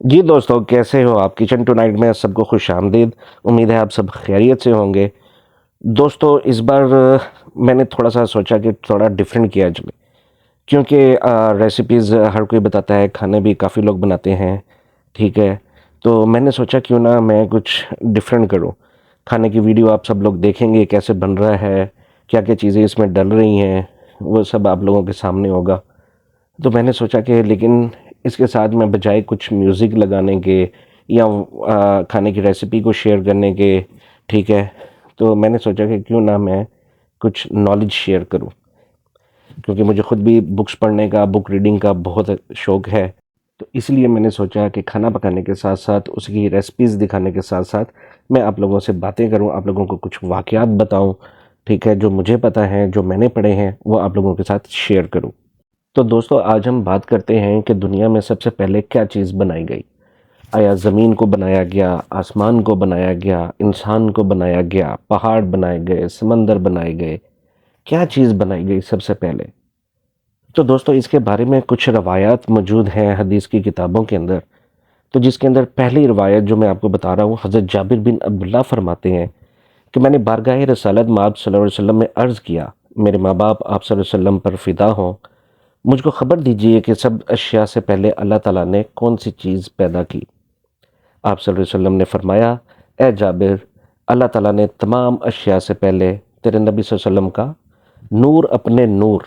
جی دوستو، کیسے ہو آپ؟ کچن ٹو نائٹ میں سب کو خوش آمدید۔ امید ہے آپ سب خیریت سے ہوں گے۔ دوستو اس بار میں نے تھوڑا سا سوچا کہ تھوڑا ڈیفرنٹ کیا جائے، کیونکہ ریسیپیز ہر کوئی بتاتا ہے، کھانے بھی کافی لوگ بناتے ہیں، ٹھیک ہے؟ تو میں نے سوچا کیوں نہ میں کچھ ڈیفرنٹ کروں۔ کھانے کی ویڈیو آپ سب لوگ دیکھیں گے، کیسے بن رہا ہے، کیا کیا چیزیں اس میں ڈل رہی ہیں، وہ سب آپ لوگوں کے سامنے ہوگا۔ تو میں نے سوچا کہ لیکن اس کے ساتھ میں بجائے کچھ میوزک لگانے کے یا کھانے کی ریسیپی کو شیئر کرنے کے، ٹھیک ہے، تو میں نے سوچا کہ کیوں نہ میں کچھ نالج شیئر کروں، کیونکہ مجھے خود بھی بکس پڑھنے کا، بک ریڈنگ کا بہت شوق ہے۔ تو اس لیے میں نے سوچا کہ کھانا پکانے کے ساتھ ساتھ، اس کی ریسیپیز دکھانے کے ساتھ ساتھ میں آپ لوگوں سے باتیں کروں، آپ لوگوں کو کچھ واقعات بتاؤں، ٹھیک ہے، جو مجھے پتہ ہے، جو میں نے پڑھے ہیں، وہ آپ لوگوں کے ساتھ شیئر کروں۔ تو دوستو آج ہم بات کرتے ہیں کہ دنیا میں سب سے پہلے کیا چیز بنائی گئی۔ آیا زمین کو بنایا گیا، آسمان کو بنایا گیا، انسان کو بنایا گیا، پہاڑ بنائے گئے، سمندر بنائے گئے، کیا چیز بنائی گئی سب سے پہلے؟ تو دوستو اس کے بارے میں کچھ روایات موجود ہیں حدیث کی کتابوں کے اندر، تو جس کے اندر پہلی روایت جو میں آپ کو بتا رہا ہوں، حضرت جابر بن عبداللہ فرماتے ہیں کہ میں نے بارگاہ رسالت مآب صلی اللہ علیہ وسلم میں عرض کیا، میرے ماں باپ آپ صلی اللہ علیہ وسلم پر فدا ہوں، مجھ کو خبر دیجئے کہ سب اشیاء سے پہلے اللہ تعالیٰ نے کون سی چیز پیدا کی؟ آپ صلی اللہ علیہ وسلم نے فرمایا، اے جابر، اللہ تعالیٰ نے تمام اشیاء سے پہلے تیرے نبی صلی اللہ علیہ وسلم کا نور، اپنے نور،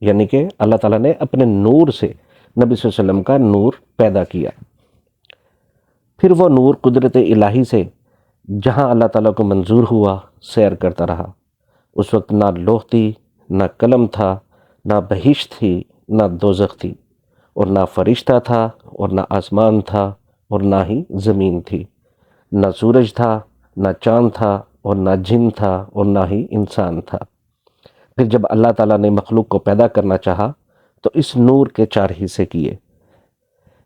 یعنی کہ اللہ تعالیٰ نے اپنے نور سے نبی صلی اللہ علیہ وسلم کا نور پیدا کیا۔ پھر وہ نور قدرت الہی سے جہاں اللہ تعالیٰ کو منظور ہوا سیر کرتا رہا۔ اس وقت نہ لوح تھی، نہ قلم تھا، نہ بہشت تھی، نہ دوزخ تھی، اور نہ فرشتہ تھا، اور نہ آسمان تھا، اور نہ ہی زمین تھی، نہ سورج تھا، نہ چاند تھا، اور نہ جن تھا، اور نہ ہی انسان تھا۔ پھر جب اللہ تعالیٰ نے مخلوق کو پیدا کرنا چاہا تو اس نور کے 4 حصے کیے۔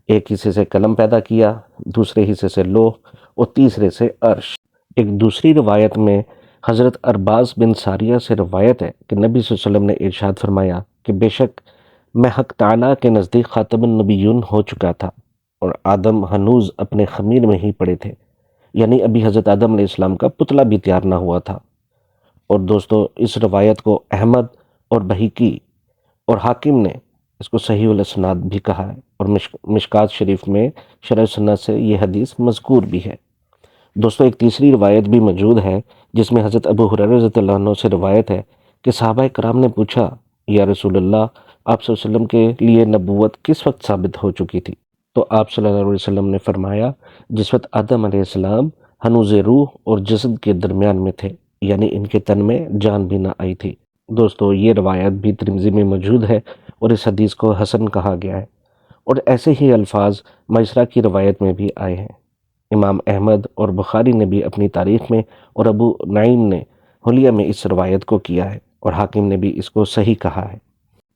ایک حصے سے قلم پیدا کیا، دوسرے حصے سے لوح، اور تیسرے سے عرش۔ ایک دوسری روایت میں حضرت ارباز بن ساریہ سے روایت ہے کہ نبی صلی اللہ علیہ وسلم نے ارشاد فرمایا کہ بے شک میں حق تعالیٰ کے نزدیک خاتم النبیون ہو چکا تھا، اور آدم ہنوز اپنے خمیر میں ہی پڑے تھے، یعنی ابھی حضرت آدم علیہ السلام کا پتلا بھی تیار نہ ہوا تھا۔ اور دوستو اس روایت کو احمد اور بہیقی اور حاکم نے اس کو صحیح الاسناد بھی کہا ہے، اور مشکات شریف میں شرح سنت سے یہ حدیث مذکور بھی ہے۔ دوستو ایک تیسری روایت بھی موجود ہے جس میں حضرت ابو ہریرہ رضی اللہ عنہ سے روایت ہے کہ صحابہ کرام نے پوچھا، یا رسول اللہ، آپ صلی اللہ علیہ وسلم کے لیے نبوت کس وقت ثابت ہو چکی تھی؟ تو آپ صلی اللہ علیہ وسلم نے فرمایا، جس وقت آدم علیہ السلام ہنوز روح اور جسد کے درمیان میں تھے، یعنی ان کے تن میں جان بھی نہ آئی تھی۔ دوستو یہ روایت بھی ترمذی میں موجود ہے، اور اس حدیث کو حسن کہا گیا ہے، اور ایسے ہی الفاظ مجرا کی روایت میں بھی آئے ہیں۔ امام احمد اور بخاری نے بھی اپنی تاریخ میں، اور ابو نعیم نے حلیہ میں اس روایت کو کیا ہے، اور حاکم نے بھی اس کو صحیح کہا ہے۔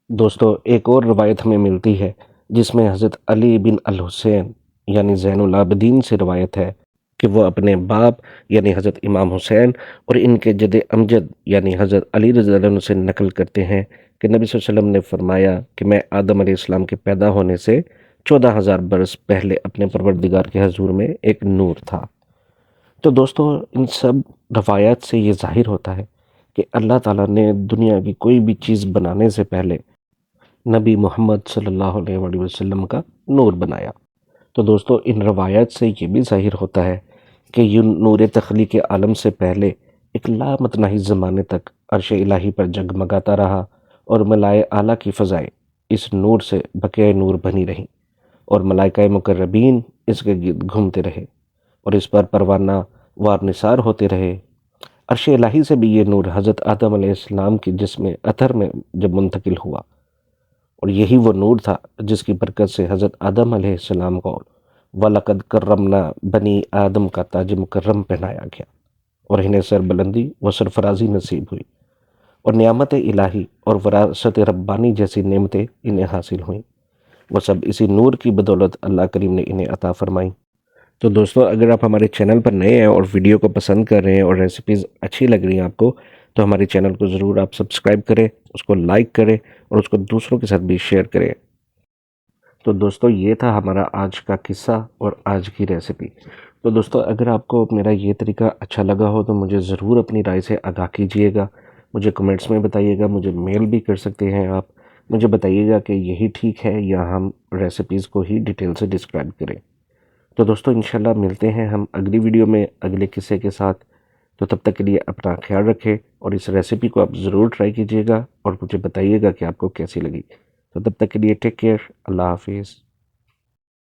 دوستو ایک اور روایت ہمیں ملتی ہے جس میں حضرت علی بن الحسین یعنی زین العابدین سے روایت ہے کہ وہ اپنے باپ یعنی حضرت امام حسین اور ان کے جد امجد یعنی حضرت علی رضی اللہ عنہ سے نقل کرتے ہیں کہ نبی صلی اللہ علیہ وسلم نے فرمایا کہ میں آدم علیہ السلام کے پیدا ہونے سے 14,000 برس پہلے اپنے پروردگار کے حضور میں ایک نور تھا۔ تو دوستو ان سب روایات سے یہ ظاہر ہوتا ہے کہ اللہ تعالیٰ نے دنیا کی کوئی بھی چیز بنانے سے پہلے نبی محمد صلی اللہ علیہ وآلہ وسلم کا نور بنایا۔ تو دوستو ان روایات سے یہ بھی ظاہر ہوتا ہے کہ یہ نور تخلیق عالم سے پہلے ایک لامتناہی زمانے تک عرش الہی پر جگمگاتا رہا، اور ملائے اعلیٰ کی فضائیں اس نور سے بقیہ نور بنی رہیں، اور ملائکہ مقربین اس کے گرد گھومتے رہے، اور اس پر پروانہ وار نثار ہوتے رہے۔ عرش الہی سے بھی یہ نور حضرت آدم علیہ السلام کی جسم اطہر میں جب منتقل ہوا، اور یہی وہ نور تھا جس کی برکت سے حضرت آدم علیہ السلام کو وَلَقَدْ كَرَّمْنَا بنی آدم کا تاج مکرم پہنایا گیا، اور انہیں سربلندی و سرفرازی نصیب ہوئی، اور نعمت الہی اور وراثت ربانی جیسی نعمتیں انہیں حاصل ہوئیں، وہ سب اسی نور کی بدولت اللہ کریم نے انہیں عطا فرمائی۔ تو دوستو اگر آپ ہمارے چینل پر نئے ہیں اور ویڈیو کو پسند کر رہے ہیں اور ریسیپیز اچھی لگ رہی ہیں آپ کو، تو ہمارے چینل کو ضرور آپ سبسکرائب کریں، اس کو لائک کریں، اور اس کو دوسروں کے ساتھ بھی شیئر کریں۔ تو دوستو یہ تھا ہمارا آج کا قصہ اور آج کی ریسیپی. تو دوستو اگر آپ کو میرا یہ طریقہ اچھا لگا ہو تو مجھے ضرور اپنی رائے سے آگاہ کیجئے گا. مجھے کمنٹس میں بتائیے گا, مجھے میل بھی کر سکتے ہیں آپ. مجھے بتائیے گا کہ یہی ٹھیک ہے یا ہم ریسیپیز کو ہی ڈیٹیل سے ڈسکرائب کریں. تو دوستو انشاءاللہ ملتے ہیں ہم اگلی ویڈیو میں اگلے قصے کے ساتھ. تو تب تک کے لیے اپنا خیال رکھیں اور اس ریسیپی کو آپ ضرور ٹرائی کیجئے گا اور مجھے بتائیے گا کہ آپ کو کیسی لگی. تو تب تک کے لیے ٹیک کیئر. اللہ حافظ.